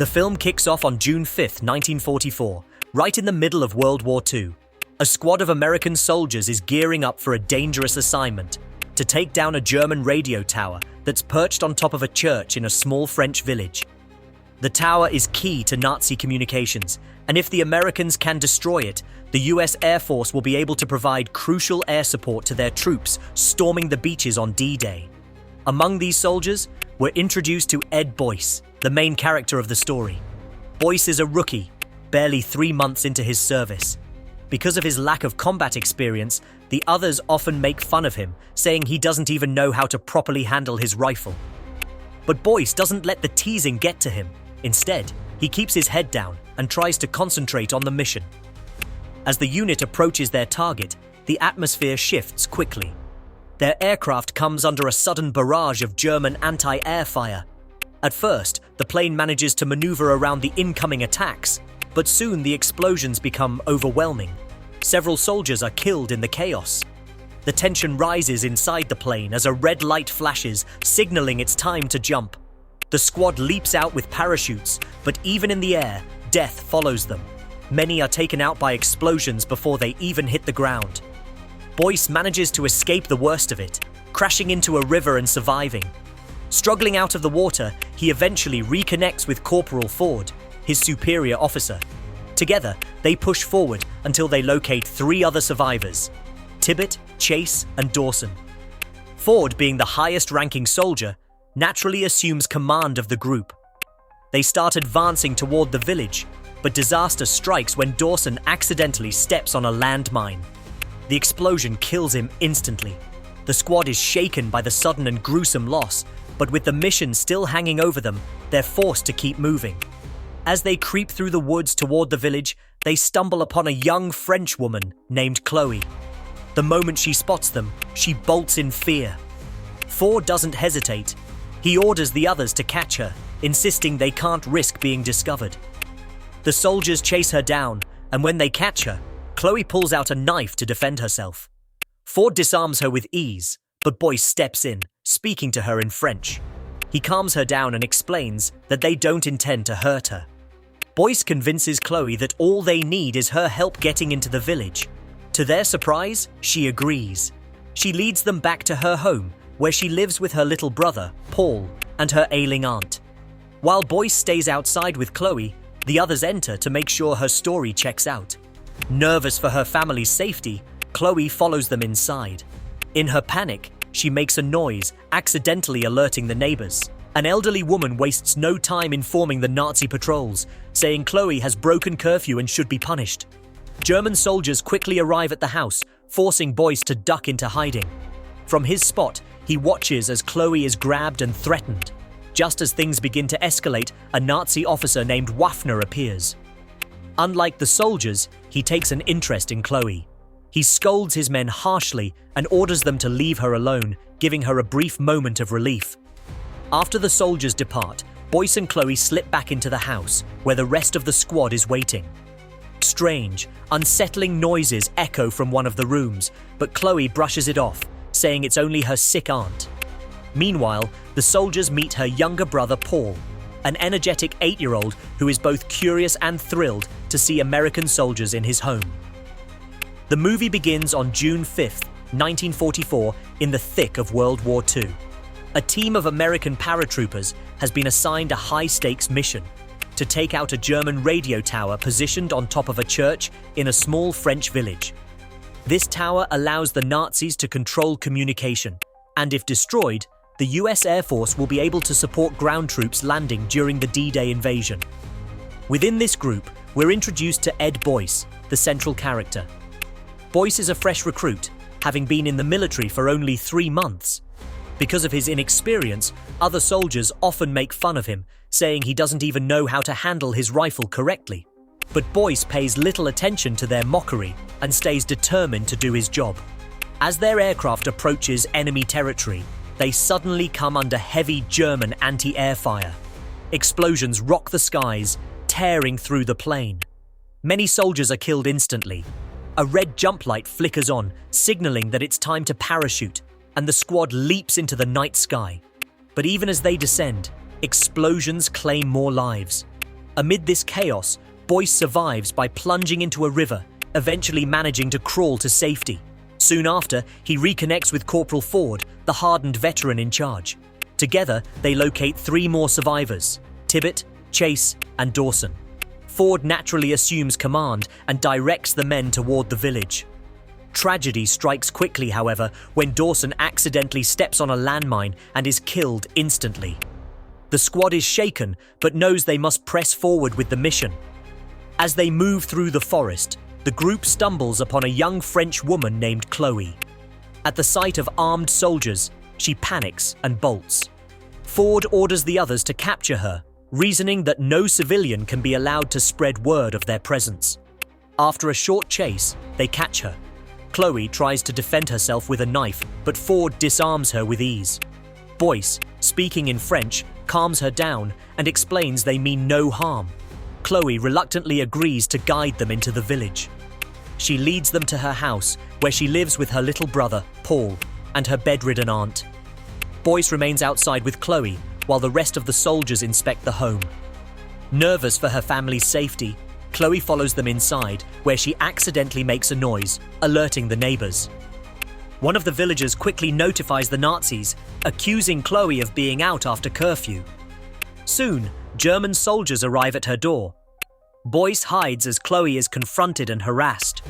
The film kicks off on June 5, 1944, right in the middle of World War II. A squad of American soldiers is gearing up for a dangerous assignment to take down a German radio tower that's perched on top of a church in a small French village. The tower is key to Nazi communications, and if the Americans can destroy it, the US Air Force will be able to provide crucial air support to their troops storming the beaches on D-Day. Among these soldiers, we're introduced to Ed Boyce, the main character of the story. Boyce is a rookie, barely 3 months into his service. Because of his lack of combat experience, the others often make fun of him, saying he doesn't even know how to properly handle his rifle. But Boyce doesn't let the teasing get to him. Instead, he keeps his head down and tries to concentrate on the mission. As the unit approaches their target, the atmosphere shifts quickly. Their aircraft comes under a sudden barrage of German anti-air fire. At first, the plane manages to maneuver around the incoming attacks, but soon the explosions become overwhelming. Several soldiers are killed in the chaos. The tension rises inside the plane as a red light flashes, signaling it's time to jump. The squad leaps out with parachutes, but even in the air, death follows them. Many are taken out by explosions before they even hit the ground. Boyce manages to escape the worst of it, crashing into a river and surviving. Struggling out of the water, he eventually reconnects with Corporal Ford, his superior officer. Together, they push forward until they locate 3 other survivors: Tibbet, Chase, and Dawson. Ford, being the highest-ranking soldier, naturally assumes command of the group. They start advancing toward the village, but disaster strikes when Dawson accidentally steps on a landmine. The explosion kills him instantly. The squad is shaken by the sudden and gruesome loss, but with the mission still hanging over them, they're forced to keep moving. As they creep through the woods toward the village, they stumble upon a young French woman named Chloe. The moment she spots them, she bolts in fear. Ford doesn't hesitate. He orders the others to catch her, insisting they can't risk being discovered. The soldiers chase her down, and when they catch her, Chloe pulls out a knife to defend herself. Ford disarms her with ease, but Boyce steps in, speaking to her in French. He calms her down and explains that they don't intend to hurt her. Boyce convinces Chloe that all they need is her help getting into the village. To their surprise, she agrees. She leads them back to her home, where she lives with her little brother, Paul, and her ailing aunt. While Boyce stays outside with Chloe, the others enter to make sure her story checks out. Nervous for her family's safety, Chloe follows them inside. In her panic, she makes a noise, accidentally alerting the neighbors. An elderly woman wastes no time informing the Nazi patrols, saying Chloe has broken curfew and should be punished. German soldiers quickly arrive at the house, forcing Boyce to duck into hiding. From his spot, he watches as Chloe is grabbed and threatened. Just as things begin to escalate, a Nazi officer named Waffner appears. Unlike the soldiers, he takes an interest in Chloe. He scolds his men harshly and orders them to leave her alone, giving her a brief moment of relief. After the soldiers depart, Boyce and Chloe slip back into the house, where the rest of the squad is waiting. Strange, unsettling noises echo from one of the rooms, but Chloe brushes it off, saying it's only her sick aunt. Meanwhile, the soldiers meet her younger brother Paul, an energetic 8-year-old who is both curious and thrilled to see American soldiers in his home. The movie begins on June 5, 1944, in the thick of World War II. A team of American paratroopers has been assigned a high-stakes mission to take out a German radio tower positioned on top of a church in a small French village. This tower allows the Nazis to control communication, and if destroyed, the US Air Force will be able to support ground troops landing during the D-Day invasion. Within this group, we're introduced to Ed Boyce, the central character. Boyce is a fresh recruit, having been in the military for only 3 months. Because of his inexperience, other soldiers often make fun of him, saying he doesn't even know how to handle his rifle correctly. But Boyce pays little attention to their mockery and stays determined to do his job. As their aircraft approaches enemy territory, they suddenly come under heavy German anti-air fire. Explosions rock the skies, tearing through the plane. Many soldiers are killed instantly. A red jump light flickers on, signaling that it's time to parachute, and the squad leaps into the night sky. But even as they descend, explosions claim more lives. Amid this chaos, Boyce survives by plunging into a river, eventually managing to crawl to safety. Soon after, he reconnects with Corporal Ford, the hardened veteran in charge. Together, they locate 3 more survivors: Tibbet, Chase, and Dawson. Ford naturally assumes command and directs the men toward the village. Tragedy strikes quickly, however, when Dawson accidentally steps on a landmine and is killed instantly. The squad is shaken, but knows they must press forward with the mission. As they move through the forest, the group stumbles upon a young French woman named Chloe. At the sight of armed soldiers, she panics and bolts. Ford orders the others to capture her, reasoning that no civilian can be allowed to spread word of their presence. After a short chase, they catch her. Chloe tries to defend herself with a knife, but Ford disarms her with ease. Boyce, speaking in French, calms her down and explains they mean no harm. Chloe reluctantly agrees to guide them into the village. She leads them to her house, where she lives with her little brother, Paul, and her bedridden aunt. Boyce remains outside with Chloe, while the rest of the soldiers inspect the home. Nervous for her family's safety, Chloe follows them inside, where she accidentally makes a noise, alerting the neighbors. One of the villagers quickly notifies the Nazis, accusing Chloe of being out after curfew. Soon, German soldiers arrive at her door. Boyce hides as Chloe is confronted and harassed.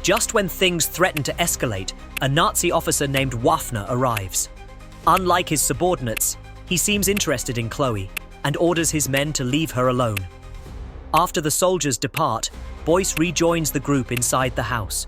Just when things threaten to escalate, a Nazi officer named Waffner arrives. Unlike his subordinates, he seems interested in Chloe and orders his men to leave her alone. After the soldiers depart, Boyce rejoins the group inside the house.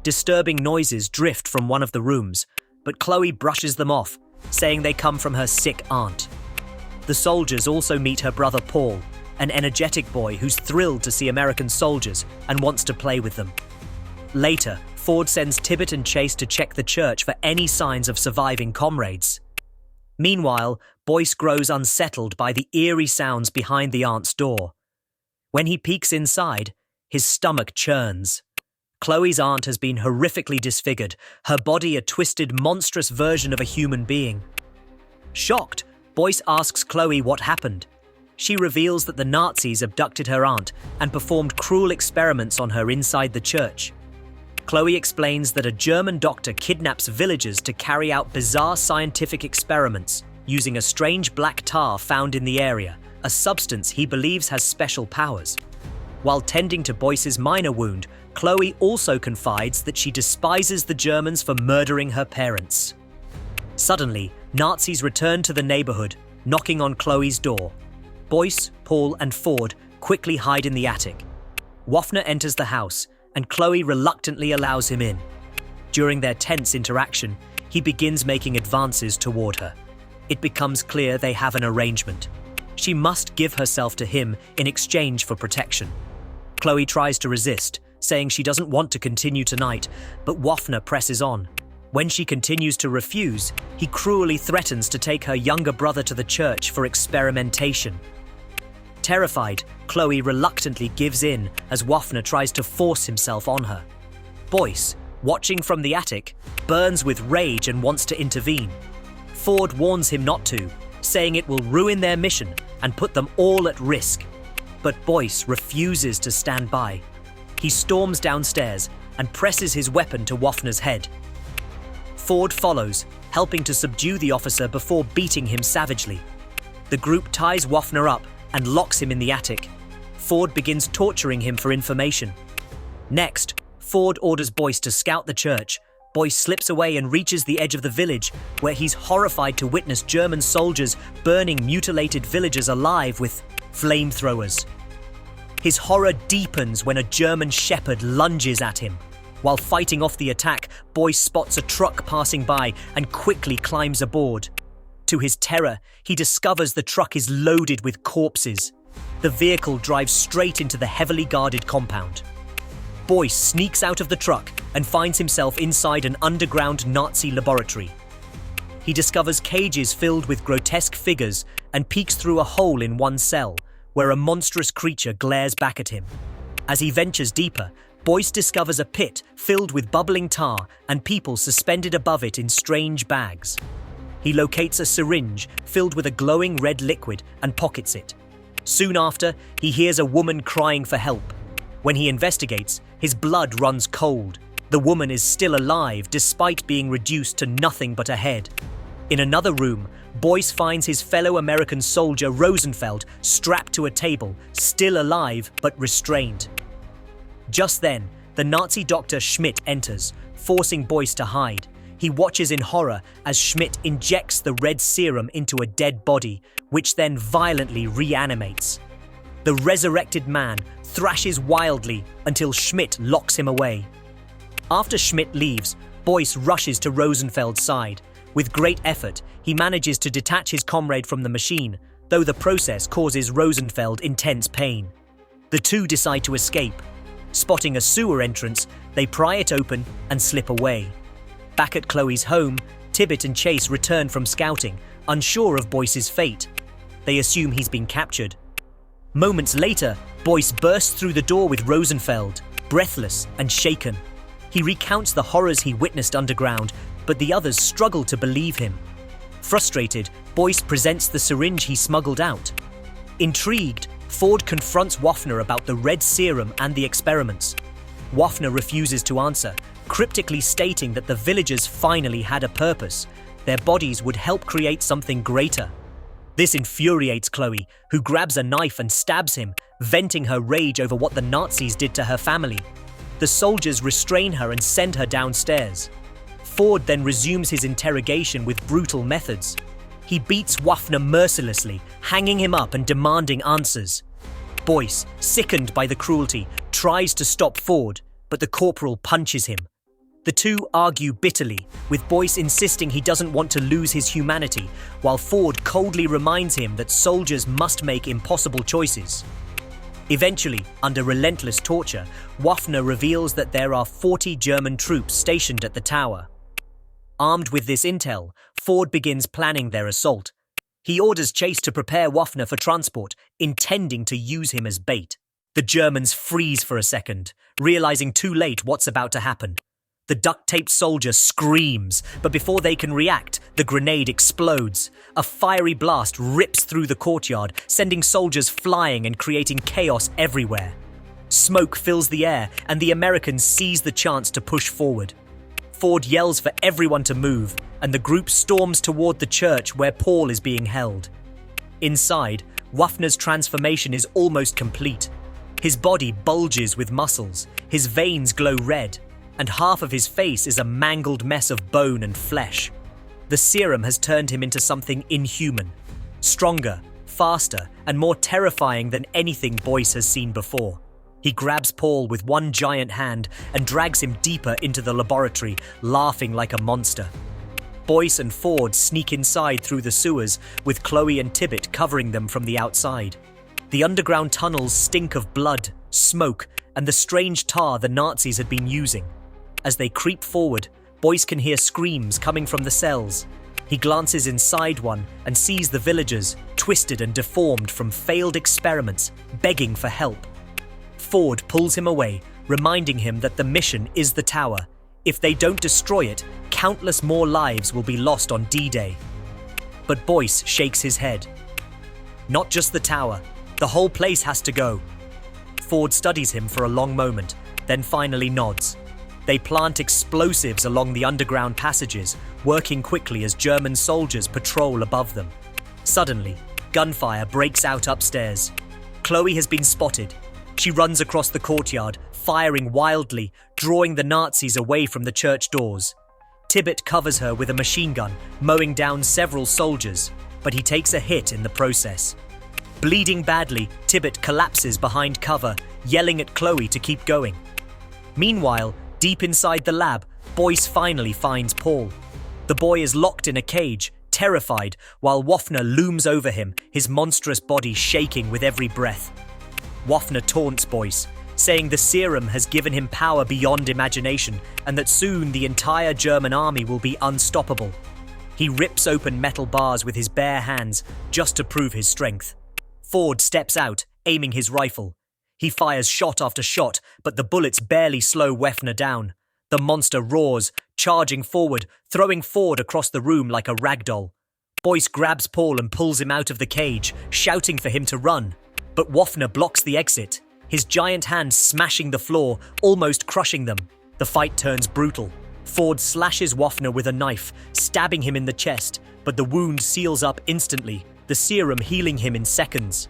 Disturbing noises drift from one of the rooms, but Chloe brushes them off, saying they come from her sick aunt. The soldiers also meet her brother Paul, an energetic boy who's thrilled to see American soldiers and wants to play with them. Later, Ford sends Tibbet and Chase to check the church for any signs of surviving comrades. Meanwhile, Boyce grows unsettled by the eerie sounds behind the aunt's door. When he peeks inside, his stomach churns. Chloe's aunt has been horrifically disfigured, her body a twisted, monstrous version of a human being. Shocked, Boyce asks Chloe what happened. She reveals that the Nazis abducted her aunt and performed cruel experiments on her inside the church. Chloe explains that a German doctor kidnaps villagers to carry out bizarre scientific experiments using a strange black tar found in the area, a substance he believes has special powers. While tending to Boyce's minor wound, Chloe also confides that she despises the Germans for murdering her parents. Suddenly, Nazis return to the neighborhood, knocking on Chloe's door. Boyce, Paul, and Ford quickly hide in the attic. Waffner enters the house, and Chloe reluctantly allows him in. During their tense interaction, he begins making advances toward her. It becomes clear they have an arrangement. She must give herself to him in exchange for protection. Chloe tries to resist, saying she doesn't want to continue tonight, but Waffner presses on. When she continues to refuse, he cruelly threatens to take her younger brother to the church for experimentation. Terrified, Chloe reluctantly gives in as Waffner tries to force himself on her. Boyce, watching from the attic, burns with rage and wants to intervene. Ford warns him not to, saying it will ruin their mission and put them all at risk. But Boyce refuses to stand by. He storms downstairs and presses his weapon to Waffner's head. Ford follows, helping to subdue the officer before beating him savagely. The group ties Waffner up and locks him in the attic. Ford begins torturing him for information. Next, Ford orders Boyce to scout the church. Boyce slips away and reaches the edge of the village, where he's horrified to witness German soldiers burning mutilated villagers alive with flamethrowers. His horror deepens when a German shepherd lunges at him. While fighting off the attack, Boyce spots a truck passing by and quickly climbs aboard. To his terror, he discovers the truck is loaded with corpses. The vehicle drives straight into the heavily guarded compound. Boyce sneaks out of the truck and finds himself inside an underground Nazi laboratory. He discovers cages filled with grotesque figures and peeks through a hole in one cell, where a monstrous creature glares back at him. As he ventures deeper, Boyce discovers a pit filled with bubbling tar and people suspended above it in strange bags. He locates a syringe filled with a glowing red liquid and pockets it. Soon after, he hears a woman crying for help. When he investigates, his blood runs cold. The woman is still alive despite being reduced to nothing but a head. In another room, Boyce finds his fellow American soldier Rosenfeld strapped to a table, still alive but restrained. Just then, the Nazi doctor Schmidt enters, forcing Boyce to hide. He watches in horror as Schmidt injects the red serum into a dead body, which then violently reanimates. The resurrected man thrashes wildly until Schmidt locks him away. After Schmidt leaves, Boyce rushes to Rosenfeld's side. With great effort, he manages to detach his comrade from the machine, though the process causes Rosenfeld intense pain. The two decide to escape. Spotting a sewer entrance, they pry it open and slip away. Back at Chloe's home, Tibbet and Chase return from scouting, unsure of Boyce's fate. They assume he's been captured. Moments later, Boyce bursts through the door with Rosenfeld, breathless and shaken. He recounts the horrors he witnessed underground, but the others struggle to believe him. Frustrated, Boyce presents the syringe he smuggled out. Intrigued, Ford confronts Waffner about the red serum and the experiments. Waffner refuses to answer, cryptically stating that the villagers finally had a purpose. Their bodies would help create something greater. This infuriates Chloe, who grabs a knife and stabs him, venting her rage over what the Nazis did to her family. The soldiers restrain her and send her downstairs. Ford then resumes his interrogation with brutal methods. He beats Waffner mercilessly, hanging him up and demanding answers. Boyce, sickened by the cruelty, tries to stop Ford, but the corporal punches him. The two argue bitterly, with Boyce insisting he doesn't want to lose his humanity, while Ford coldly reminds him that soldiers must make impossible choices. Eventually, under relentless torture, Waffner reveals that there are 40 German troops stationed at the tower. Armed with this intel, Ford begins planning their assault. He orders Chase to prepare Waffner for transport, intending to use him as bait. The Germans freeze for a second, realizing too late what's about to happen. The duct-taped soldier screams, but before they can react, the grenade explodes. A fiery blast rips through the courtyard, sending soldiers flying and creating chaos everywhere. Smoke fills the air, and the Americans seize the chance to push forward. Ford yells for everyone to move, and the group storms toward the church where Paul is being held. Inside, Waffner's transformation is almost complete. His body bulges with muscles, his veins glow red, and half of his face is a mangled mess of bone and flesh. The serum has turned him into something inhuman, stronger, faster, and more terrifying than anything Boyce has seen before. He grabs Paul with one giant hand and drags him deeper into the laboratory, laughing like a monster. Boyce and Ford sneak inside through the sewers, with Chloe and Tibbet covering them from the outside. The underground tunnels stink of blood, smoke, and the strange tar the Nazis had been using. As they creep forward, Boyce can hear screams coming from the cells. He glances inside one and sees the villagers, twisted and deformed from failed experiments, begging for help. Ford pulls him away, reminding him that the mission is the tower. If they don't destroy it, countless more lives will be lost on D-Day. But Boyce shakes his head. Not just the tower, the whole place has to go. Ford studies him for a long moment, then finally nods. They plant explosives along the underground passages, working quickly as German soldiers patrol above them. Suddenly, gunfire breaks out upstairs. Chloe has been spotted. She runs across the courtyard, firing wildly, drawing the Nazis away from the church doors. Tibbet covers her with a machine gun, mowing down several soldiers, but he takes a hit in the process. Bleeding badly, Tibbet collapses behind cover, yelling at Chloe to keep going. Meanwhile, deep inside the lab, Boyce finally finds Paul. The boy is locked in a cage, terrified, while Waffner looms over him, his monstrous body shaking with every breath. Waffner taunts Boyce, saying the serum has given him power beyond imagination and that soon the entire German army will be unstoppable. He rips open metal bars with his bare hands just to prove his strength. Ford steps out, aiming his rifle. He fires shot after shot, but the bullets barely slow Waffner down. The monster roars, charging forward, throwing Ford across the room like a ragdoll. Boyce grabs Paul and pulls him out of the cage, shouting for him to run. But Waffner blocks the exit, his giant hand smashing the floor, almost crushing them. The fight turns brutal. Ford slashes Waffner with a knife, stabbing him in the chest, but the wound seals up instantly, the serum healing him in seconds.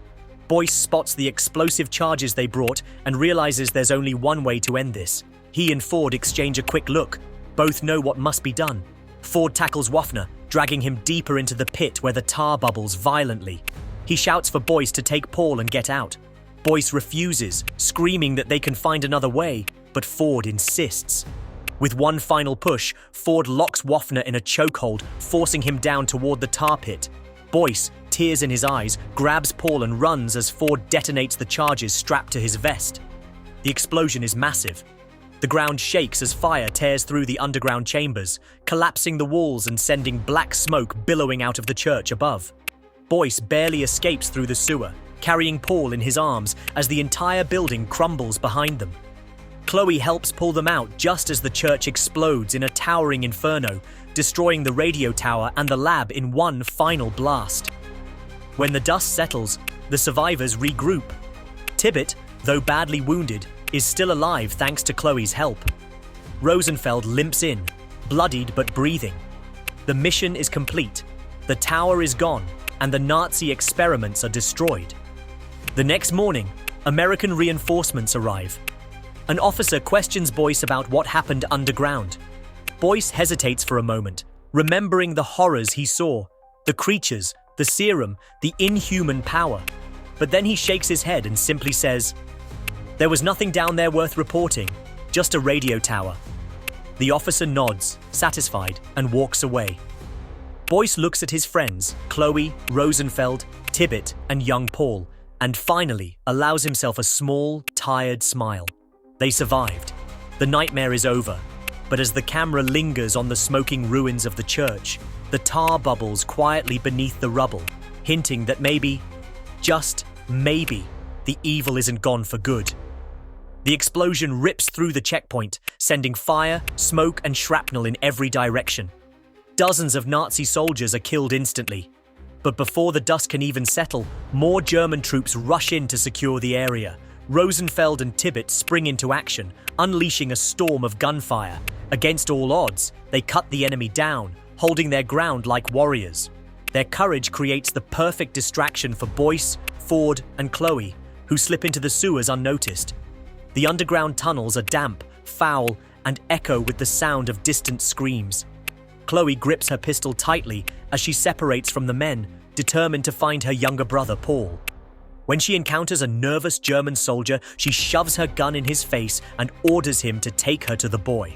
Boyce spots the explosive charges they brought and realizes there's only one way to end this. He and Ford exchange a quick look. Both know what must be done. Ford tackles Waffner, dragging him deeper into the pit where the tar bubbles violently. He shouts for Boyce to take Paul and get out. Boyce refuses, screaming that they can find another way, but Ford insists. With one final push, Ford locks Waffner in a chokehold, forcing him down toward the tar pit. Boyce, tears in his eyes, grabs Paul and runs as Ford detonates the charges strapped to his vest. The explosion is massive. The ground shakes as fire tears through the underground chambers, collapsing the walls and sending black smoke billowing out of the church above. Boyce barely escapes through the sewer, carrying Paul in his arms as the entire building crumbles behind them. Chloe helps pull them out just as the church explodes in a towering inferno, destroying the radio tower and the lab in one final blast. When the dust settles, the survivors regroup. Tibbet, though badly wounded, is still alive thanks to Chloe's help. Rosenfeld limps in, bloodied but breathing. The mission is complete, the tower is gone, and the Nazi experiments are destroyed. The next morning, American reinforcements arrive. An officer questions Boyce about what happened underground. Boyce hesitates for a moment, remembering the horrors he saw, the creatures, the serum, the inhuman power. But then he shakes his head and simply says, "There was nothing down there worth reporting, just a radio tower." The officer nods, satisfied, and walks away. Boyce looks at his friends, Chloe, Rosenfeld, Tibbet, and young Paul, and finally allows himself a small, tired smile. They survived. The nightmare is over. But as the camera lingers on the smoking ruins of the church, the tar bubbles quietly beneath the rubble, hinting that maybe, just maybe, the evil isn't gone for good. The explosion rips through the checkpoint, sending fire, smoke, and shrapnel in every direction. Dozens of Nazi soldiers are killed instantly. But before the dust can even settle, more German troops rush in to secure the area. Rosenfeld and Tibbet spring into action, unleashing a storm of gunfire. Against all odds, they cut the enemy down, holding their ground like warriors. Their courage creates the perfect distraction for Boyce, Ford, and Chloe, who slip into the sewers unnoticed. The underground tunnels are damp, foul, and echo with the sound of distant screams. Chloe grips her pistol tightly as she separates from the men, determined to find her younger brother, Paul. When she encounters a nervous German soldier, she shoves her gun in his face and orders him to take her to the boy.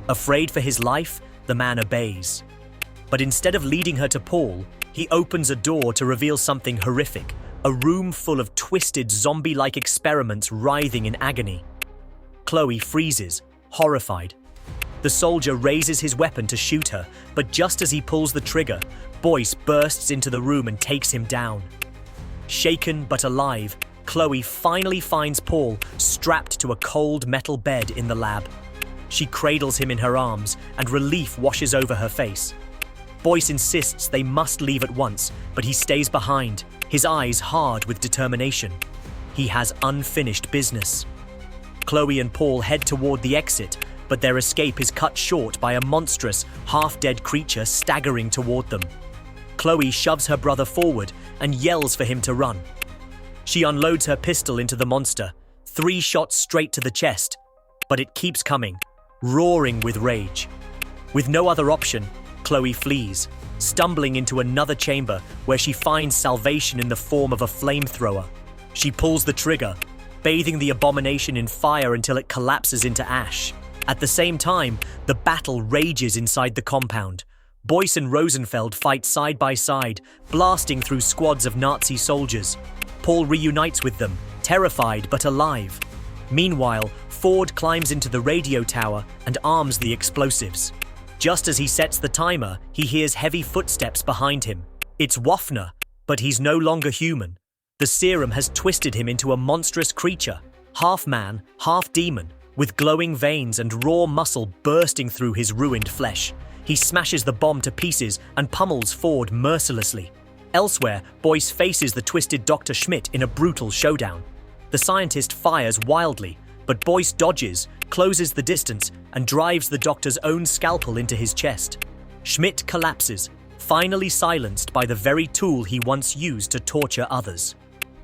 Afraid for his life, the man obeys. But instead of leading her to Paul, he opens a door to reveal something horrific, a room full of twisted zombie-like experiments writhing in agony. Chloe freezes, horrified. The soldier raises his weapon to shoot her, but just as he pulls the trigger, Boyce bursts into the room and takes him down. Shaken but alive, Chloe finally finds Paul strapped to a cold metal bed in the lab. She cradles him in her arms, and relief washes over her face. Boyce insists they must leave at once, but he stays behind, his eyes hard with determination. He has unfinished business. Chloe and Paul head toward the exit, but their escape is cut short by a monstrous, half-dead creature staggering toward them. Chloe shoves her brother forward and yells for him to run. She unloads her pistol into the monster, 3 shots straight to the chest, but it keeps coming, roaring with rage. With no other option, Chloe flees, stumbling into another chamber where she finds salvation in the form of a flamethrower. She pulls the trigger, bathing the abomination in fire until it collapses into ash. At the same time, the battle rages inside the compound. Boyce and Rosenfeld fight side by side, blasting through squads of Nazi soldiers. Paul reunites with them, terrified but alive. Meanwhile, Ford climbs into the radio tower and arms the explosives. Just as he sets the timer, he hears heavy footsteps behind him. It's Waffner, but he's no longer human. The serum has twisted him into a monstrous creature, half man, half demon, with glowing veins and raw muscle bursting through his ruined flesh. He smashes the bomb to pieces and pummels Ford mercilessly. Elsewhere, Boyce faces the twisted Dr. Schmidt in a brutal showdown. The scientist fires wildly, but Boyce dodges, closes the distance, and drives the doctor's own scalpel into his chest. Schmidt collapses, finally silenced by the very tool he once used to torture others.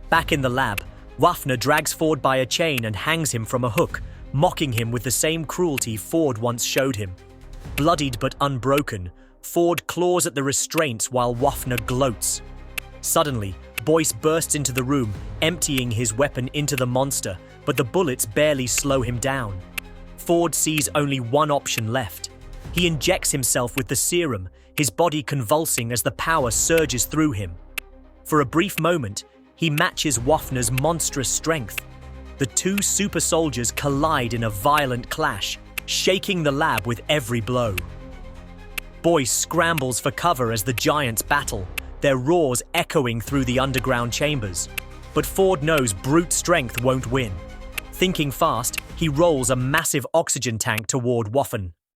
Back in the lab, Waffner drags Ford by a chain and hangs him from a hook, mocking him with the same cruelty Ford once showed him. Bloodied but unbroken, Ford claws at the restraints while Waffner gloats. Suddenly, Boyce bursts into the room, emptying his weapon into the monster, but the bullets barely slow him down. Ford sees only one option left. He injects himself with the serum, his body convulsing as the power surges through him. For a brief moment, he matches Waffner's monstrous strength. The two super soldiers collide in a violent clash, shaking the lab with every blow. Boyce scrambles for cover as the giants battle, their roars echoing through the underground chambers. But Ford knows brute strength won't win. Thinking fast, he rolls a massive oxygen tank toward Waffen.